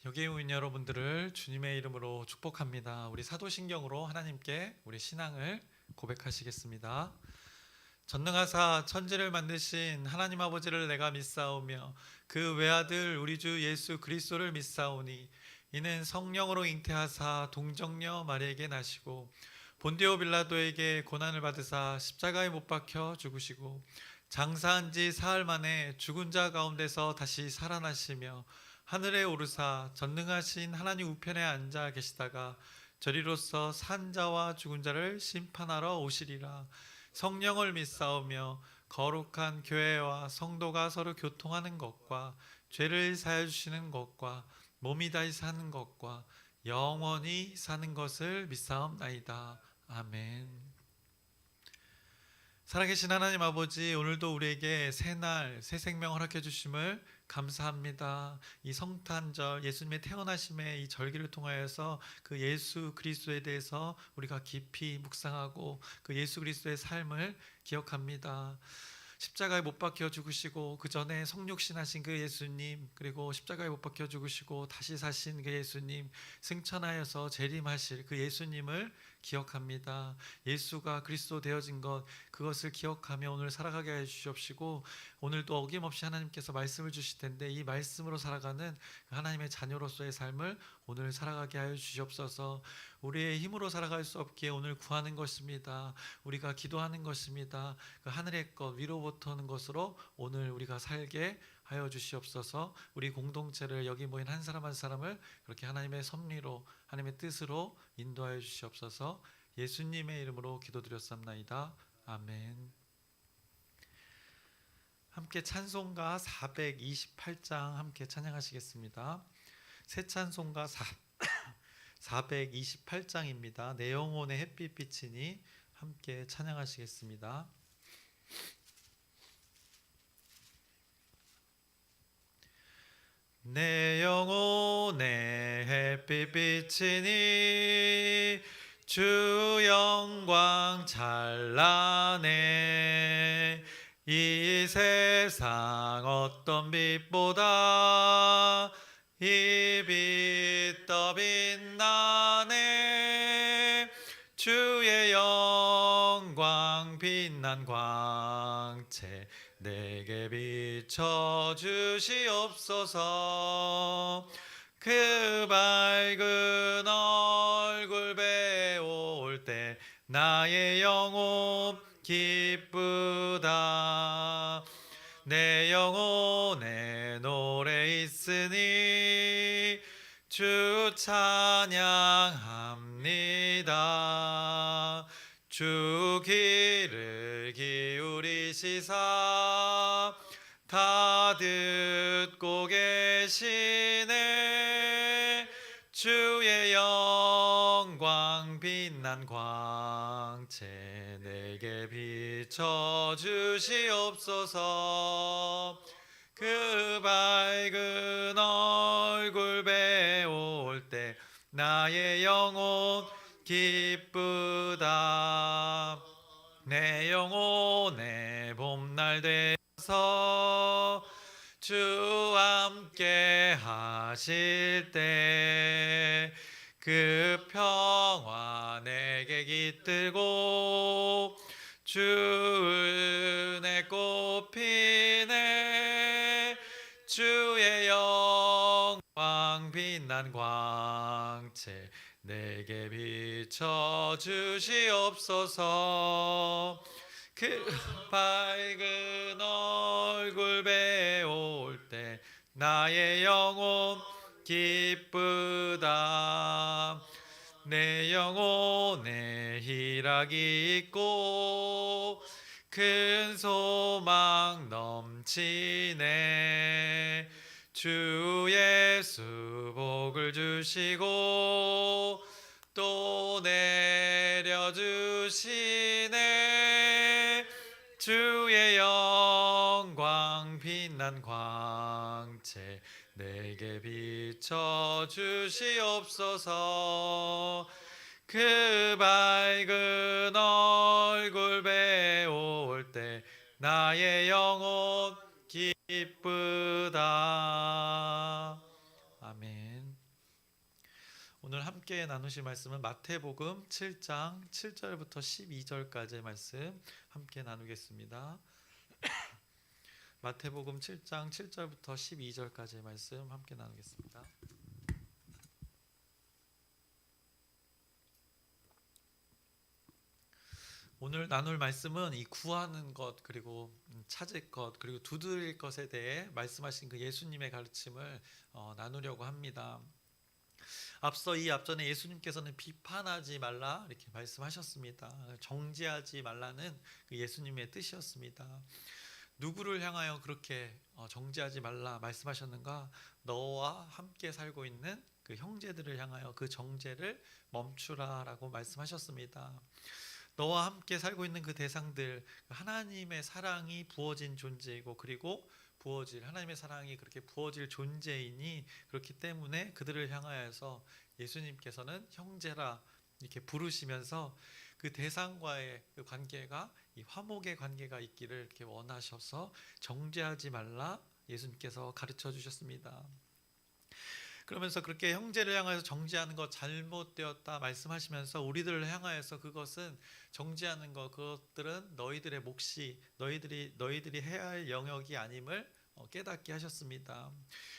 여기 있는 여러분들을 주님의 이름으로 축복합니다. 우리 사도신경으로 하나님께 우리 신앙을 고백하시겠습니다. 전능하사 천지를 만드신 하나님 아버지를 내가 믿사오며 그 외아들 우리 주 예수 그리스도를 믿사오니 이는 성령으로 잉태하사 동정녀 마리에게 나시고 본디오 빌라도에게 고난을 받으사 십자가에 못 박혀 죽으시고 장사한 지 사흘 만에 죽은 자 가운데서 다시 살아나시며 하늘에 오르사 전능하신 하나님 우편에 앉아 계시다가 저리로서 산 자와 죽은 자를 심판하러 오시리라. 성령을 믿사오며 거룩한 교회와 성도가 서로 교통하는 것과 죄를 사해 주시는 것과 몸이 다시 사는 것과 영원히 사는 것을 믿사옵나이다. 아멘. 살아계신 하나님 아버지, 오늘도 우리에게 새날 새 생명 허락해 주심을 감사합니다. 이 성탄절 예수님의 태어나심의 이 절기를 통하여서 그 예수 그리스도에 대해서 우리가 깊이 묵상하고 그 예수 그리스도의 삶을 기억합니다. 십자가에 못 박혀 죽으시고 그 전에 성육신하신 그 예수님, 그리고 십자가에 못 박혀 죽으시고 다시 사신 그 예수님, 승천하여서 재림하실 그 예수님을 기억합니다. 예수가 그리스도 되어진 것, 그것을 기억하며 오늘 살아가게 해 주시옵시고, 오늘도 어김없이 하나님께서 말씀을 주실 텐데 이 말씀으로 살아가는 하나님의 자녀로서의 삶을 오늘 살아가게 하여 주시옵소서. 우리의 힘으로 살아갈 수 없기에 오늘 구하는 것입니다. 우리가 기도하는 것입니다. 그 하늘의 것, 위로부터 오는 것으로 오늘 우리가 살게 하여 주시옵소서. 우리 공동체를, 여기 모인 한 사람 한 사람을 그렇게 하나님의 섭리로, 하나님의 뜻으로 인도하여 주시옵소서. 예수님의 이름으로 기도드렸습나이다. 아멘. 함께 찬송가 428장 함께 찬양하시겠습니다. 새 찬송가 428장입니다. 내 영혼의 햇빛 비치니 함께 찬양하시겠습니다. 내 영혼의 햇빛 비치니 주 영광 찬란해. 이 세상 어떤 빛보다 이 빛 더 빛나네. 주의 영광 빛난 광채 내게 비춰 주시옵소서. 그 밝은 얼굴 배울 때 나의 영혼 기쁘다. 내 영혼에 노래 있으니 주 찬양합니다. 주 귀를 기울이시사 다 듣고 계시네. 주의 영광 빛난 광채 내게 비춰 주시옵소서. 그 밝은 얼굴 배울 때 나의 영혼 기쁘다. 내 영혼의 봄날 되어서 주 함께 하실 때 그 평화 내게 깃들고 주 은혜 꽃피네. 주의 영광 빛난 광채 내게 비춰 주시옵소서. 그 밝은 얼굴 배울 때 나의 영혼 기쁘다. 내 영혼에 희락이 있고 큰 소망 넘치네. 주 예수 복을 주시고 또 내려주시네. 주의 영광 빛난 광채 내게 비춰 주시옵소서. 그 밝은 얼굴 배울 때 나의 영혼 기쁘다. 아멘. 오늘 함께 나누실 말씀은 마태복음 7장 7절부터 12절까지의 말씀 함께 나누겠습니다. 마태복음 7장 7절부터 12절까지의 말씀 함께 나누겠습니다. 오늘 나눌 말씀은 이 구하는 것, 그리고 찾을 것, 그리고 두드릴 것에 대해 말씀하신 그 예수님의 가르침을 나누려고 합니다. 앞서 이 앞전에 예수님께서는 비판하지 말라 이렇게 말씀하셨습니다. 정죄하지 말라는 그 예수님의 뜻이었습니다. 누구를 향하여 그렇게 정죄하지 말라 말씀하셨는가? 너와 함께 살고 있는 그 형제들을 향하여 그 정죄를 멈추라라고 말씀하셨습니다. 너와 함께 살고 있는 그 대상들, 하나님의 사랑이 부어진 존재이고, 그리고 부어질 하나님의 사랑이 그렇게 부어질 존재이니, 그렇기 때문에 그들을 향하여서 예수님께서는 형제라 이렇게 부르시면서 그 대상과의 그 관계가 이 화목의 관계가 있기를 이렇게 원하셔서 정죄하지 말라 예수님께서 가르쳐 주셨습니다. 그러면서 그렇게 형제를 향하여서 정죄하는 것 잘못되었다 말씀하시면서 우리들을 향하여서 그것은 정죄하는 것, 그것들은 너희들의 몫이 너희들이 해야 할 영역이 아님을 깨닫게 하셨습니다.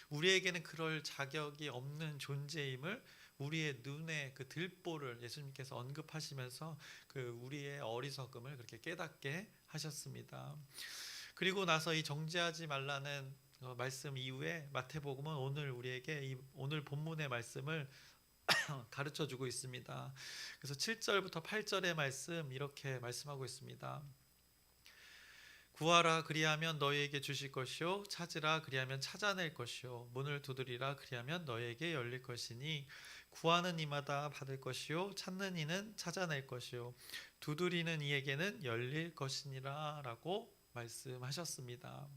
우리에게는 그럴 자격이 없는 존재임을 우리의 눈에 그 들보를 예수님께서 언급하시면서 그 우리의 어리석음을 그렇게 깨닫게 하셨습니다. 그리고 나서 이 정죄하지 말라는 말씀 이후에 마태복음은 오늘 우리에게 이 오늘 본문의 말씀을 가르쳐 주고 있습니다. 그래서 7절부터 8절의 말씀 이렇게 말씀하고 있습니다. 구하라 그리하면 너희에게 주실 것이요 찾으라 그리하면 찾아낼 것이요 문을 두드리라 그리하면 너희에게 열릴 것이니 구하는 이마다 받을 것이요 찾는 이는 찾아낼 것이요 두드리는 이에게는 열릴 것이니라 라고 말씀하셨습니다.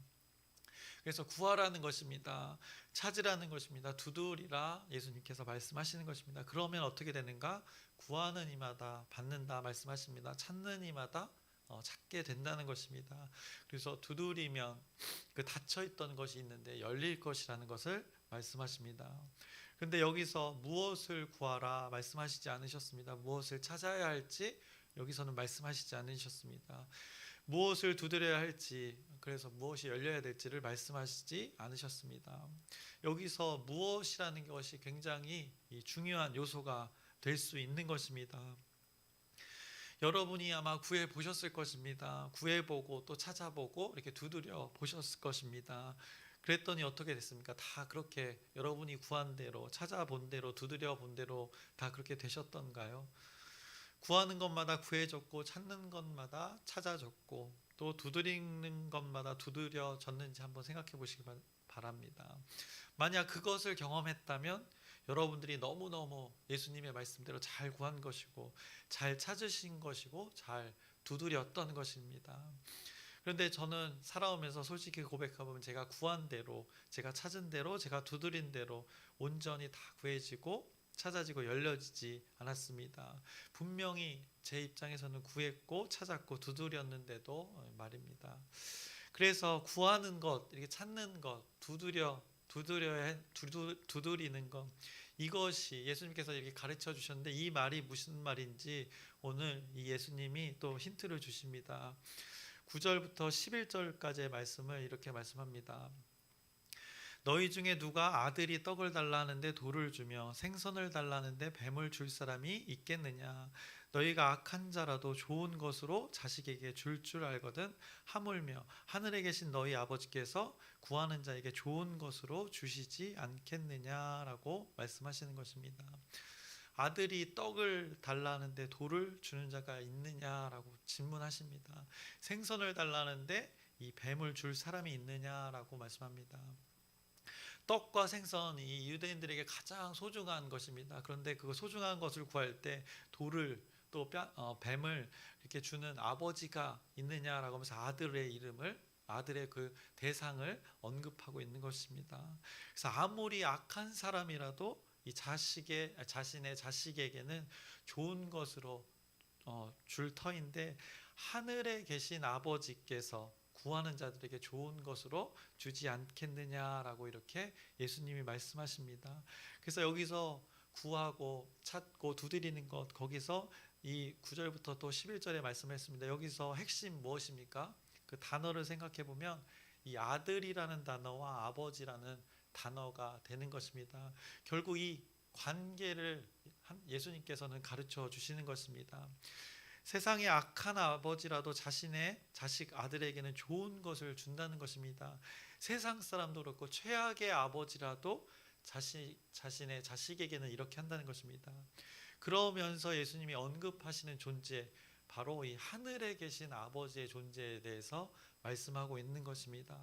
그래서 구하라는 것입니다. 찾으라는 것입니다. 두드리라 예수님께서 말씀하시는 것입니다. 그러면 어떻게 되는가? 구하는 이마다 받는다 말씀하십니다. 찾는 이마다 찾게 된다는 것입니다. 그래서 두드리면 그 닫혀있던 것이 있는데 열릴 것이라는 것을 말씀하십니다. 그런데 여기서 무엇을 구하라 말씀하시지 않으셨습니다. 무엇을 찾아야 할지 여기서는 말씀하시지 않으셨습니다. 무엇을 두드려야 할지, 그래서 무엇이 열려야 될지를 말씀하시지 않으셨습니다. 여기서 무엇이라는 것이 굉장히 중요한 요소가 될 수 있는 것입니다. 여러분이 아마 구해 보셨을 것입니다. 구해보고 또 찾아보고 이렇게 두드려 보셨을 것입니다. 그랬더니 어떻게 됐습니까? 다 그렇게 여러분이 구한 대로, 찾아본 대로, 두드려 본 대로 다 그렇게 되셨던가요? 구하는 것마다 구해졌고 찾는 것마다 찾아졌고 또 두드리는 것마다 두드려졌는지 한번 생각해 보시기 바랍니다. 만약 그것을 경험했다면 여러분들이 너무너무 예수님의 말씀대로 잘 구한 것이고 잘 찾으신 것이고 잘 두드렸던 것입니다. 그런데 저는 살아오면서 솔직히 고백하면 제가 구한 대로, 제가 찾은 대로, 제가 두드린 대로 온전히 다 구해지고 찾아지고 열려지지 않았습니다. 분명히 제 입장에서는 구했고 찾았고 두드렸는데도 말입니다. 그래서 구하는 것, 이렇게 찾는 것, 두드리는 것, 이것이 예수님께서 이렇게 가르쳐 주셨는데 이 말이 무슨 말인지 오늘 이 예수님이 또 힌트를 주십니다. 9절부터 11절까지의 말씀을 이렇게 말씀합니다. 너희 중에 누가 아들이 떡을 달라 하는데 돌을 주며 생선을 달라 하는데 뱀을 줄 사람이 있겠느냐? 너희가 악한 자라도 좋은 것으로 자식에게 줄 알거든 하물며 하늘에 계신 너희 아버지께서 구하는 자에게 좋은 것으로 주시지 않겠느냐라고 말씀하시는 것입니다. 아들이 떡을 달라 하는데 돌을 주는 자가 있느냐라고 질문하십니다. 생선을 달라 하는데 이 뱀을 줄 사람이 있느냐라고 말씀합니다. 떡과 생선이 유대인들에게 가장 소중한 것입니다. 그런데 그 소중한 것을 구할 때 돌을 또 뱀을 이렇게 주는 아버지가 있느냐라고 하면서 아들의 그 대상을 언급하고 있는 것입니다. 그래서 아무리 악한 사람이라도 이 자신의 자식에게는 좋은 것으로 줄 터인데 하늘에 계신 아버지께서 구하는 자들에게 좋은 것으로 주지 않겠느냐라고 이렇게 예수님이 말씀하십니다. 그래서 여기서 구하고 찾고 두드리는 것, 거기서 이 9절부터 또 11절에 말씀했습니다. 여기서 핵심 무엇입니까? 그 단어를 생각해 보면 이 아들이라는 단어와 아버지라는 단어가 되는 것입니다. 결국 이 관계를 예수님께서는 가르쳐 주시는 것입니다. 세상의 악한 아버지라도 자신의 자식 아들에게는 좋은 것을 준다는 것입니다. 세상 사람도 그렇고 최악의 아버지라도 자신의 자식에게는 이렇게 한다는 것입니다. 그러면서 예수님이 언급하시는 존재, 바로 이 하늘에 계신 아버지의 존재에 대해서 말씀하고 있는 것입니다.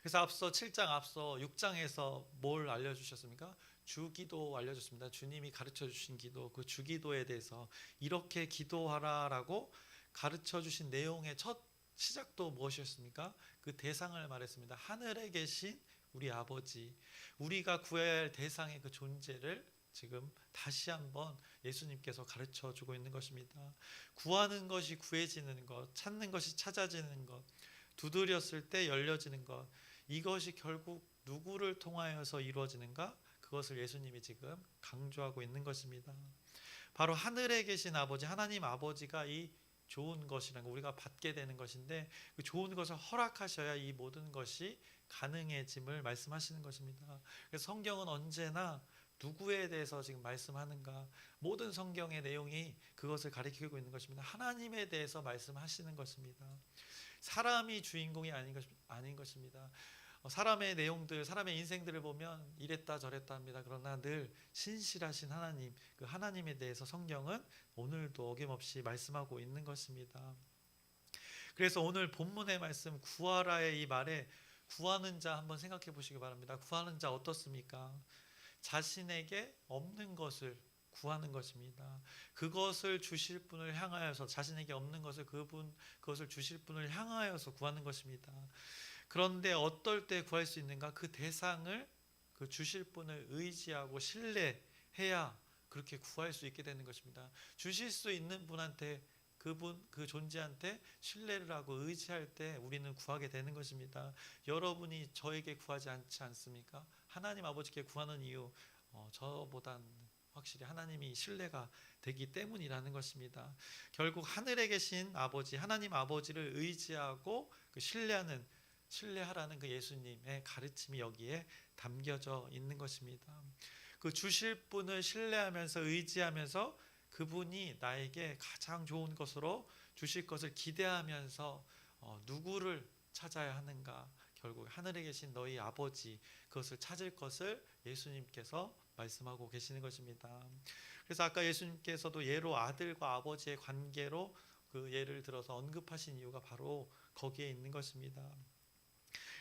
그래서 앞서 7장 앞서 6장에서 뭘 알려주셨습니까? 주기도 알려줬습니다. 주님이 가르쳐 주신 기도, 그 주기도에 대해서 이렇게 기도하라라고 가르쳐 주신 내용의 첫 시작도 무엇이었습니까? 그 대상을 말했습니다. 하늘에 계신 우리 아버지, 우리가 구해야 할 대상의 그 존재를 지금 다시 한번 예수님께서 가르쳐 주고 있는 것입니다. 구하는 것이 구해지는 것, 찾는 것이 찾아지는 것, 두드렸을 때 열려지는 것, 이것이 결국 누구를 통하여서 이루어지는가? 그것을 예수님이 지금 강조하고 있는 것입니다. 바로 하늘에 계신 아버지, 하나님 아버지가 이 좋은 것이라는 거, 우리가 받게 되는 것인데 그 좋은 것을 허락하셔야 이 모든 것이 가능해짐을 말씀하시는 것입니다. 그래서 성경은 언제나 누구에 대해서 지금 말씀하는가? 모든 성경의 내용이 그것을 가리키고 있는 것입니다. 하나님에 대해서 말씀하시는 것입니다. 사람이 주인공이 아닌 것입니다. 사람의 내용들, 사람의 인생들을 보면 이랬다 저랬다 합니다. 그러나 늘 신실하신 하나님, 그 하나님에 대해서 성경은 오늘도 어김없이 말씀하고 있는 것입니다. 그래서 오늘 본문의 말씀 구하라의 이 말에 구하는 자 한번 생각해 보시기 바랍니다. 구하는 자 어떻습니까? 자신에게 없는 것을 구하는 것입니다. 그것을 주실 분을 향하여서, 자신에게 없는 것을 그것을 주실 분을 향하여서 구하는 것입니다. 그런데 어떨 때 구할 수 있는가? 그 대상을, 그 주실 분을 의지하고 신뢰해야 그렇게 구할 수 있게 되는 것입니다. 주실 수 있는 분한테, 그 존재한테 신뢰를 하고 의지할 때 우리는 구하게 되는 것입니다. 여러분이 저에게 구하지 않지 않습니까? 하나님 아버지께 구하는 이유, 저보단 확실히 하나님이 신뢰가 되기 때문이라는 것입니다. 결국 하늘에 계신 아버지, 하나님 아버지를 의지하고 그 신뢰하라는 그 예수님의 가르침이 여기에 담겨져 있는 것입니다. 그 주실 분을 신뢰하면서 의지하면서 그분이 나에게 가장 좋은 것으로 주실 것을 기대하면서 누구를 찾아야 하는가? 결국 하늘에 계신 너희 아버지, 그것을 찾을 것을 예수님께서 말씀하고 계시는 것입니다. 그래서 아까 예수님께서도 예로 아들과 아버지의 관계로 그 예를 들어서 언급하신 이유가 바로 거기에 있는 것입니다.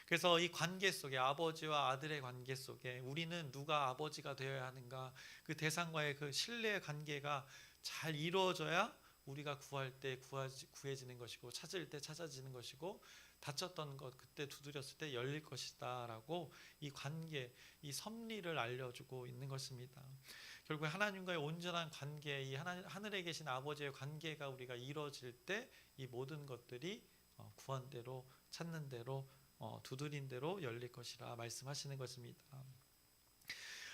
그래서 이 관계 속에, 아버지와 아들의 관계 속에 우리는 누가 아버지가 되어야 하는가? 그 대상과의 그 신뢰의 관계가 잘 이루어져야 우리가 구할 때 구해지는 것이고, 찾을 때 찾아지는 것이고, 닫혔던 것 그때 두드렸을 때 열릴 것이다 라고 이 관계, 이 섭리를 알려주고 있는 것입니다. 결국 하나님과의 온전한 관계, 이 하늘에 계신 아버지의 관계가 우리가 이루어질 때 이 모든 것들이 구한 대로, 찾는 대로, 두드린 대로 열릴 것이라 말씀하시는 것입니다.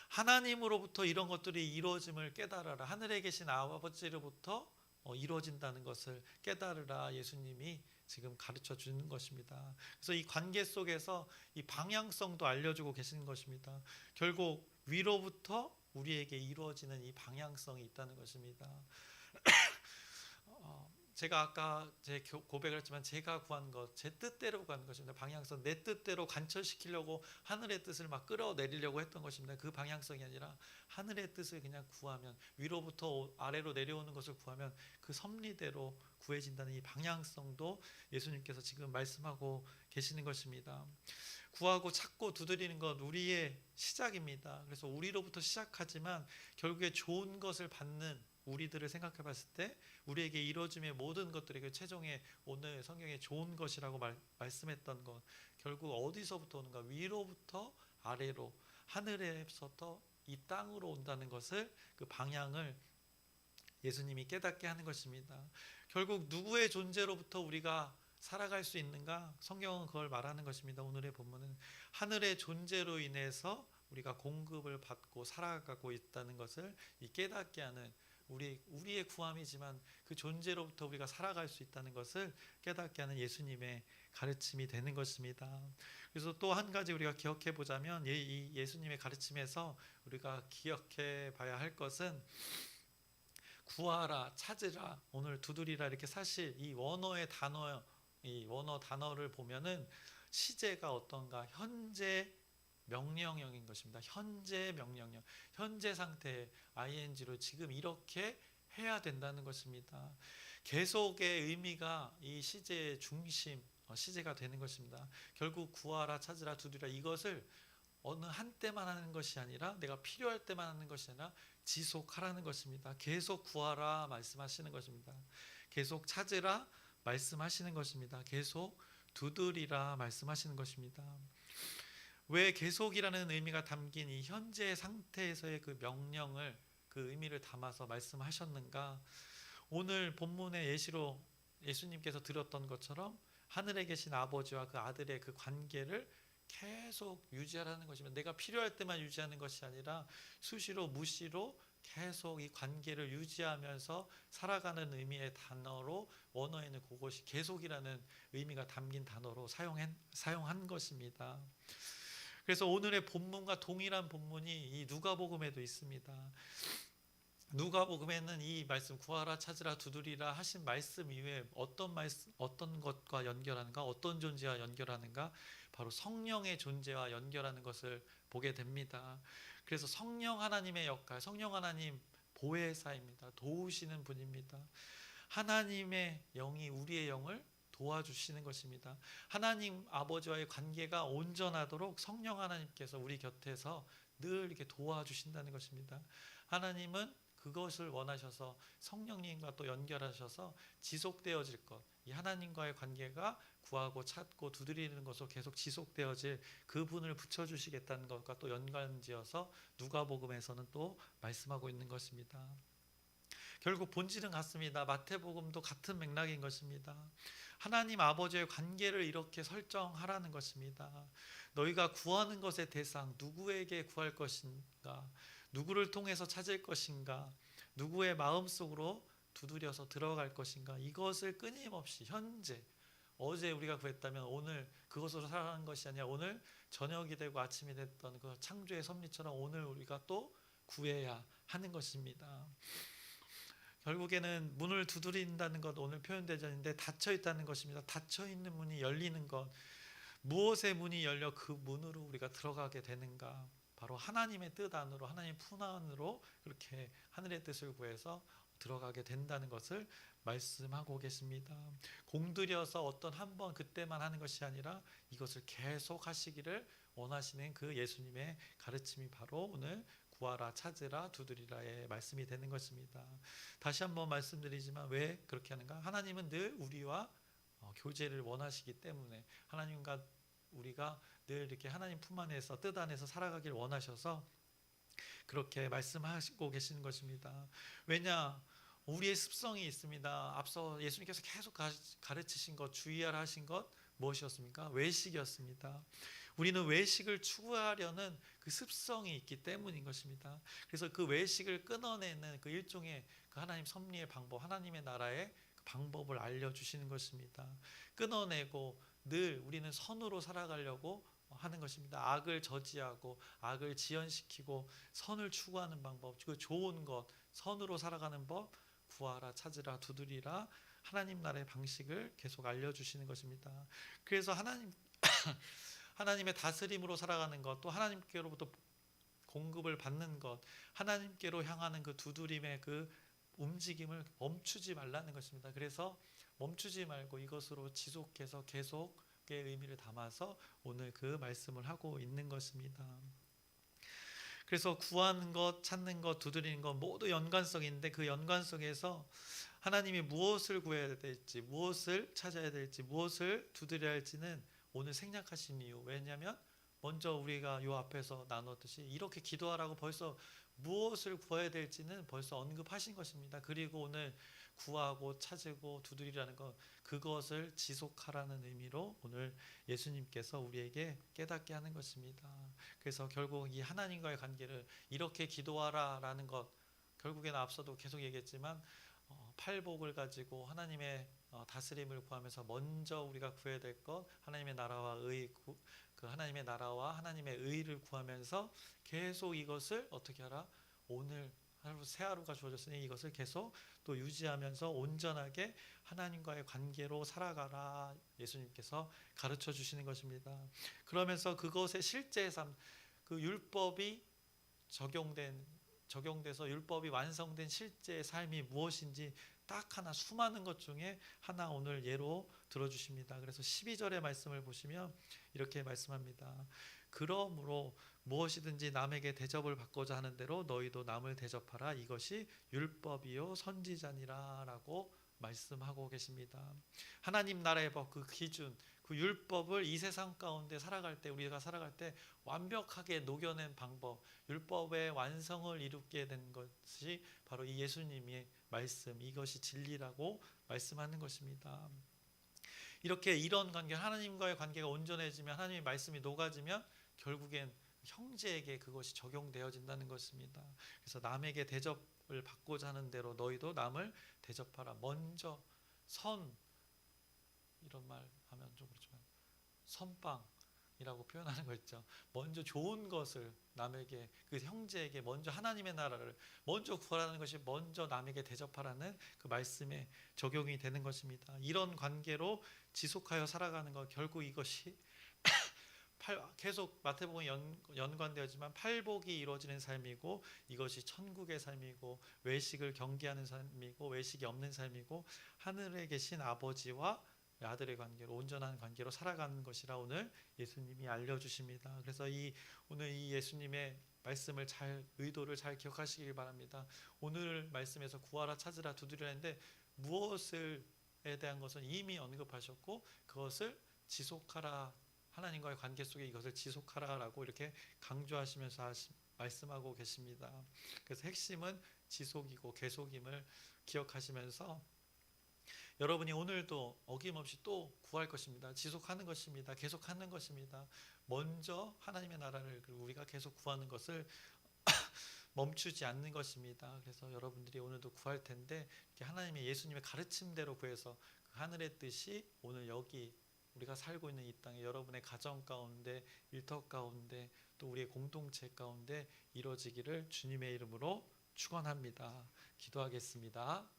하나님으로부터 이런 것들이 이루어짐을 깨달아라. 하늘에 계신 아버지로부터 이루어진다는 것을 깨달으라. 예수님이 지금 가르쳐 주는 것입니다. 그래서 이 관계 속에서 이 방향성도 알려주고 계시는 것입니다. 결국 위로부터 우리에게 이루어지는 이 방향성이 있다는 것입니다. 제가 아까 제 고백을 했지만 제가 구한 것, 제 뜻대로 구한 것입니다. 방향성, 내 뜻대로 관철시키려고 하늘의 뜻을 막 끌어내리려고 했던 것입니다. 그 방향성이 아니라 하늘의 뜻을 그냥 구하면, 위로부터 아래로 내려오는 것을 구하면 그 섭리대로 구해진다는 이 방향성도 예수님께서 지금 말씀하고 계시는 것입니다. 구하고 찾고 두드리는 것 우리의 시작입니다. 그래서 우리로부터 시작하지만 결국에 좋은 것을 받는 우리들을 생각해 봤을 때 우리에게 이루어짐의 모든 것들이 그 최종의 오늘 성경에 좋은 것이라고 말씀했던 것, 결국 어디서부터 오는가? 위로부터 아래로, 하늘에서부터 이 땅으로 온다는 것을, 그 방향을 예수님이 깨닫게 하는 것입니다. 결국 누구의 존재로부터 우리가 살아갈 수 있는가? 성경은 그걸 말하는 것입니다. 오늘의 본문은 하늘의 존재로 인해서 우리가 공급을 받고 살아가고 있다는 것을 이 깨닫게 하는 우리의 구함이지만 그 존재로부터 우리가 살아갈 수 있다는 것을 깨닫게 하는 예수님의 가르침이 되는 것입니다. 그래서 또 한 가지 우리가 기억해 보자면 이 예수님의 가르침에서 우리가 기억해 봐야 할 것은 구하라, 찾으라, 오늘 두드리라, 이렇게 사실 이 원어의 단어, 이 원어 단어를 보면은 시제가 어떤가, 현재 명령형인 것입니다. 현재 명령형, 현재 상태 ing로 지금 이렇게 해야 된다는 것입니다. 계속의 의미가 이 시제의 중심, 시제가 되는 것입니다. 결국 구하라, 찾으라, 두드리라, 이것을 어느 한때만 하는 것이 아니라, 내가 필요할 때만 하는 것이 아니라 지속하라는 것입니다. 계속 구하라 말씀하시는 것입니다. 계속 찾으라 말씀하시는 것입니다. 계속 두드리라 말씀하시는 것입니다. 왜 계속이라는 의미가 담긴 이 현재 상태에서의 그 명령을, 그 의미를 담아서 말씀하셨는가? 오늘 본문의 예시로 예수님께서 들었던 것처럼 하늘에 계신 아버지와 그 아들의 그 관계를 계속 유지하라는 것이면, 내가 필요할 때만 유지하는 것이 아니라 수시로 무시로 계속 이 관계를 유지하면서 살아가는 의미의 단어로, 원어에는 그것이 계속이라는 의미가 담긴 단어로 사용한 것입니다. 그래서 오늘의 본문과 동일한 본문이 이 누가복음에도 있습니다. 누가복음에는 이 말씀, 구하라, 찾으라, 두드리라 하신 말씀 이외에 어떤 것과 연결하는가, 어떤 존재와 연결하는가, 바로 성령의 존재와 연결하는 것을 보게 됩니다. 그래서 성령 하나님의 역할, 성령 하나님 보혜사입니다. 도우시는 분입니다. 하나님의 영이 우리의 영을 도와주시는 것입니다. 하나님 아버지와의 관계가 온전하도록 성령 하나님께서 우리 곁에서 늘 이렇게 도와주신다는 것입니다. 하나님은 그것을 원하셔서 성령님과 또 연결하셔서 지속되어질 것, 이 하나님과의 관계가 구하고 찾고 두드리는 것으로 계속 지속되어질 그분을 붙여주시겠다는 것과 또 연관지어서 누가복음에서는 또 말씀하고 있는 것입니다. 결국 본질은 같습니다. 마태복음도 같은 맥락인 것입니다. 하나님 아버지의 관계를 이렇게 설정하라는 것입니다. 너희가 구하는 것의 대상, 누구에게 구할 것인가, 누구를 통해서 찾을 것인가, 누구의 마음속으로 두드려서 들어갈 것인가, 이것을 끊임없이 현재, 어제 우리가 구했다면 오늘 그것으로 살아가는 것이 아니라 오늘 저녁이 되고 아침이 됐던 그 창조의 섭리처럼 오늘 우리가 또 구해야 하는 것입니다. 결국에는 문을 두드린다는 것, 오늘 표현되었는데 닫혀 있다는 것입니다. 닫혀 있는 문이 열리는 것, 무엇의 문이 열려 그 문으로 우리가 들어가게 되는가? 바로 하나님의 뜻 안으로, 하나님의 품 안으로 그렇게 하늘의 뜻을 구해서 들어가게 된다는 것을 말씀하고 계십니다. 공들여서 어떤 한 번 그때만 하는 것이 아니라 이것을 계속 하시기를 원하시는 그 예수님의 가르침이 바로 오늘 구하라, 찾으라, 두드리라의 말씀이 되는 것입니다. 다시 한번 말씀드리지만 왜 그렇게 하는가? 하나님은 늘 우리와 교제를 원하시기 때문에, 하나님과 우리가 늘 이렇게 하나님 품 안에서, 뜻 안에서 살아가길 원하셔서 그렇게 말씀하시고 계시는 것입니다. 왜냐? 우리의 습성이 있습니다. 앞서 예수님께서 계속 가르치신 것, 주의하라 하신 것 무엇이었습니까? 외식이었습니다. 우리는 외식을 추구하려는 그 습성이 있기 때문인 것입니다. 그래서 그 외식을 끊어내는 그 일종의 그 하나님 섭리의 방법, 하나님의 나라의 그 방법을 알려주시는 것입니다. 끊어내고 늘 우리는 선으로 살아가려고 하는 것입니다. 악을 저지하고 악을 지연시키고 선을 추구하는 방법, 그 좋은 것, 선으로 살아가는 법, 구하라, 찾으라, 두드리라, 하나님 나라의 방식을 계속 알려주시는 것입니다. 그래서 하나님의 다스림으로 살아가는 것, 또 하나님께로부터 공급을 받는 것, 하나님께로 향하는 그 두드림의 그 움직임을 멈추지 말라는 것입니다. 그래서 멈추지 말고 이것으로 지속해서 계속의 의미를 담아서 오늘 그 말씀을 하고 있는 것입니다. 그래서 구하는 것, 찾는 것, 두드리는 것 모두 연관성이 있는데, 그 연관성에서 하나님이 무엇을 구해야 될지, 무엇을 찾아야 될지, 무엇을 두드려야 할지는 오늘 생략하신 이유, 왜냐하면 먼저 우리가 요 앞에서 나눴듯이 이렇게 기도하라고 벌써 무엇을 구해야 될지는 벌써 언급하신 것입니다. 그리고 오늘 구하고 찾고 두드리라는 것, 그것을 지속하라는 의미로 오늘 예수님께서 우리에게 깨닫게 하는 것입니다. 그래서 결국 이 하나님과의 관계를 이렇게 기도하라라는 것, 결국에는 앞서도 계속 얘기했지만 팔복을 가지고 하나님의 다스림을 구하면서 먼저 우리가 구해야 될 것, 하나님의 나라와 그 하나님의 나라와 하나님의 의를 구하면서 계속 이것을 어떻게 하라? 오늘 하루 새 하루가 주어졌으니 이것을 계속 또 유지하면서 온전하게 하나님과의 관계로 살아가라, 예수님께서 가르쳐 주시는 것입니다. 그러면서 그것의 실제 삶, 그 율법이 적용돼서 율법이 완성된 실제 삶이 무엇인지 딱 하나, 수많은 것 중에 하나 오늘 예로 들어주십니다. 그래서 12절의 말씀을 보시면 이렇게 말씀합니다. 그러므로 무엇이든지 남에게 대접을 받고자 하는 대로 너희도 남을 대접하라. 이것이 율법이요 선지자니라 라고 말씀하고 계십니다. 하나님 나라의 법, 그 기준, 그 율법을 이 세상 가운데 살아갈 때, 우리가 살아갈 때 완벽하게 녹여낸 방법, 율법의 완성을 이루게 된 것이 바로 이 예수님의 말씀, 이것이 진리라고 말씀하는 것입니다. 이렇게 이런 관계, 하나님과의 관계가 온전해지면, 하나님의 말씀이 녹아지면 결국엔 형제에게 그것이 적용되어진다는 것입니다. 그래서 남에게 대접을 받고자 하는 대로 너희도 남을 대접하라. 먼저 이런 말 하면 좀 그렇지만 선빵이라고 표현하는 거 있죠. 먼저 좋은 것을 남에게, 그 형제에게 먼저 하나님의 나라를 먼저 구하라는 것이 먼저 남에게 대접하라는 그 말씀에 적용이 되는 것입니다. 이런 관계로 지속하여 살아가는 것, 결국 이것이 계속 마태복음에 연관되었지만 팔복이 이루어지는 삶이고, 이것이 천국의 삶이고, 외식을 경계하는 삶이고, 외식이 없는 삶이고, 하늘에 계신 아버지와 아들의 관계로, 온전한 관계로 살아가는 것이라 오늘 예수님이 알려주십니다. 그래서 오늘 이 예수님의 말씀을 의도를 잘 기억하시길 바랍니다. 오늘 말씀에서 구하라, 찾으라, 두드리라 했는데 무엇을에 대한 것은 이미 언급하셨고, 그것을 지속하라, 하나님과의 관계 속에 이것을 지속하라라고 이렇게 강조하시면서 말씀하고 계십니다. 그래서 핵심은 지속이고 계속임을 기억하시면서 여러분이 오늘도 어김없이 또 구할 것입니다. 지속하는 것입니다. 계속하는 것입니다. 먼저 하나님의 나라를 우리가 계속 구하는 것을 멈추지 않는 것입니다. 그래서 여러분들이 오늘도 구할 텐데, 이렇게 하나님의 예수님의 가르침대로 구해서 그 하늘의 뜻이 오늘 여기 우리가 살고 있는 이 땅에, 여러분의 가정 가운데, 일터 가운데, 또 우리의 공동체 가운데 이루어지기를 주님의 이름으로 축원합니다. 기도하겠습니다.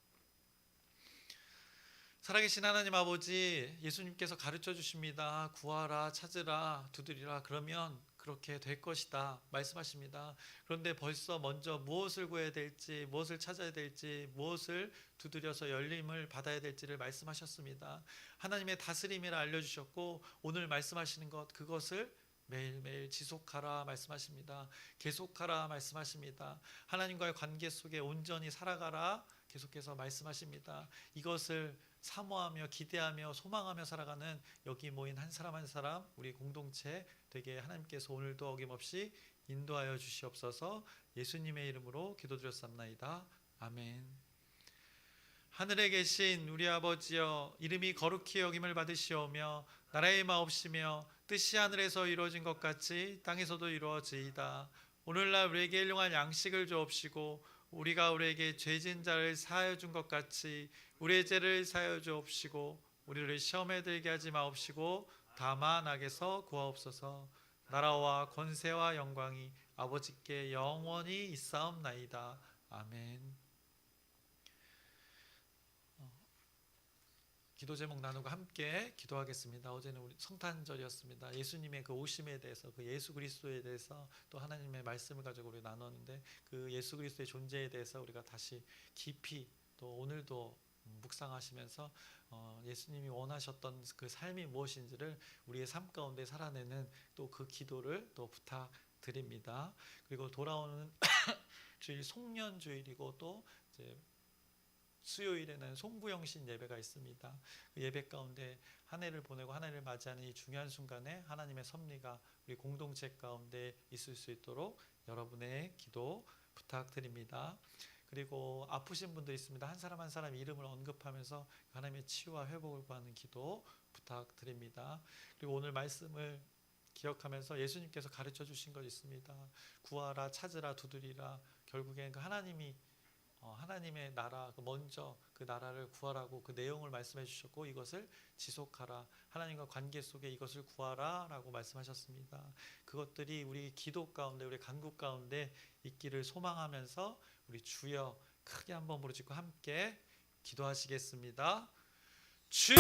살아계신 하나님 아버지, 예수님께서 가르쳐 주십니다. 구하라, 찾으라, 두드리라. 그러면 그렇게 될 것이다 말씀하십니다. 그런데 벌써 먼저 무엇을 구해야 될지, 무엇을 찾아야 될지, 무엇을 두드려서 열림을 받아야 될지를 말씀하셨습니다. 하나님의 다스림이라 알려주셨고, 오늘 말씀하시는 것, 그것을 매일매일 지속하라 말씀하십니다. 계속하라 말씀하십니다. 하나님과의 관계 속에 온전히 살아가라 계속해서 말씀하십니다. 이것을 사모하며 기대하며 소망하며 살아가는 여기 모인 한 사람 한 사람, 우리 공동체 되게 하나님께서 오늘도 어김없이 인도하여 주시옵소서. 예수님의 이름으로 기도드렸사옵나이다. 아멘. 하늘에 계신 우리 아버지여, 이름이 거룩히 여김을 받으시오며 나라의 마옵시며 뜻이 하늘에서 이루어진 것 같이 땅에서도 이루어지이다. 오늘날 우리에게 일용할 양식을 주옵시고, 우리가 우리에게 죄진 자를 사하여 준 것 같이 우리의 죄를 사하여 주옵시고, 우리를 시험에 들게 하지 마옵시고 다만 악에서 구하옵소서. 나라와 권세와 영광이 아버지께 영원히 있사옵나이다. 아멘. 기도 제목 나누고 함께 기도하겠습니다. 어제는 우리 성탄절이었습니다. 예수님의 그 오심에 대해서, 그 예수 그리스도에 대해서 또 하나님의 말씀을 가지고 우리 나눴는데, 그 예수 그리스도의 존재에 대해서 우리가 다시 깊이 또 오늘도 묵상하시면서 예수님이 원하셨던 그 삶이 무엇인지를 우리의 삶 가운데 살아내는 또 그 기도를 또 부탁드립니다. 그리고 돌아오는 주일 송년주일이고, 또 이제 수요일에는 송구영신 예배가 있습니다. 그 예배 가운데 한 해를 보내고 한 해를 맞이하는 이 중요한 순간에 하나님의 섭리가 우리 공동체 가운데 있을 수 있도록 여러분의 기도 부탁드립니다. 그리고 아프신 분들 있습니다. 한 사람 한 사람 이름을 언급하면서 하나님의 치유와 회복을 구하는 기도 부탁드립니다. 그리고 오늘 말씀을 기억하면서 예수님께서 가르쳐 주신 것 있습니다. 구하라, 찾으라, 두드리라. 결국엔 그 하나님의 나라, 먼저 그 나라를 구하라고 그 내용을 말씀해 주셨고, 이것을 지속하라, 하나님과 관계 속에 이것을 구하라 라고 말씀하셨습니다. 그것들이 우리 기도 가운데, 우리 간구 가운데 있기를 소망하면서 우리 주여 크게 한번 부르짖고 함께 기도하시겠습니다. 주여